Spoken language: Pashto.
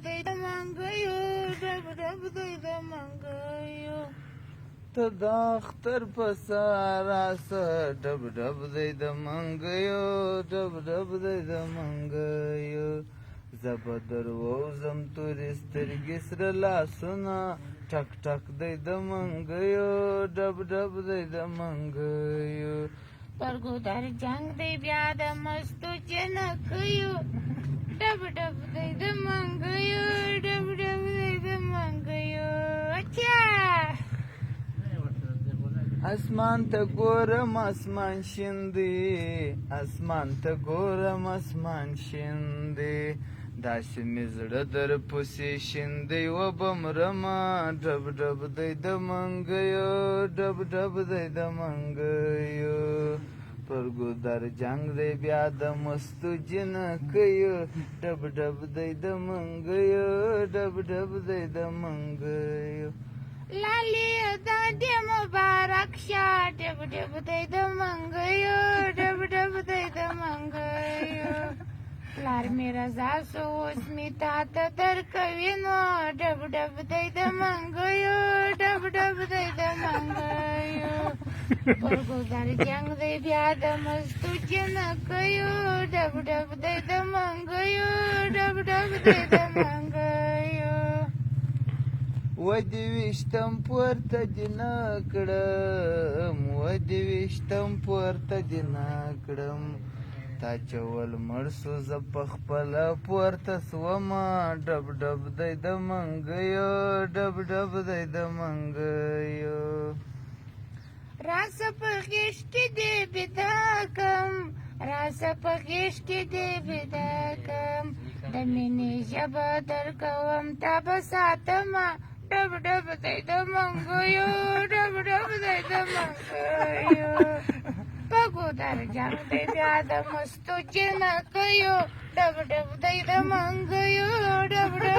دی د منګیو ډب ډب دی د منګیو ته د اختر په سهار راسه ډب ډب دی د منګیو ډب ډب دی د منګیو زه به درووزم تورې سترګې سره لاسونه ټک ټک دی د منګیو ډب ډب دی د منګیو پرګو در جنگ دی بیا د مستو جنکیو ډب ډب دی د منګیو ډب ډب دی د منګیو اچھا اسمان ته ګورم اسمان شین دی اسمان ته ګورم اسمان شین دی داسې مې زړه در پسې شین دی وبه مرمه ډب ډب دی د منګیو ډب ډب دی د منګیو پر ګودر جنگ دی بیا د مستو جنکیو ډب ډب دی د منګیو ډب ډب دی د منګیو لالی دا دی مبارک شه ډب ډب دی د منګیو ډب ډب دی د منګیو پلار مې رضا سو اوس مې تا ته درکوي نو ډب ډب دی د منګیو ډب ډب دی د منګیو پر ګودر جنگ دی بیا د مستو جنکیو ډب ډب دی د منګیو ډب ډب دی د منګیو و دې ویشتم پورته دې نه کړم و دې ویشتم پورته دې نه کړم تا چول مړ سو زه پخپله پورته سومه ډب ډب دی د منګیو ډب ډب دی د منګیو راسه په غېږ کې دې بېدا کم راسه په غېږ کې دې بېدا کم د مینې ژبه درکوم تا به ساتمه ډب ډب دی د منګیو ډب ډب دی د منګیو په ګودر جنگ دی بیا د مستو جنکیو ډب ډب دی د منګیو ډب ډب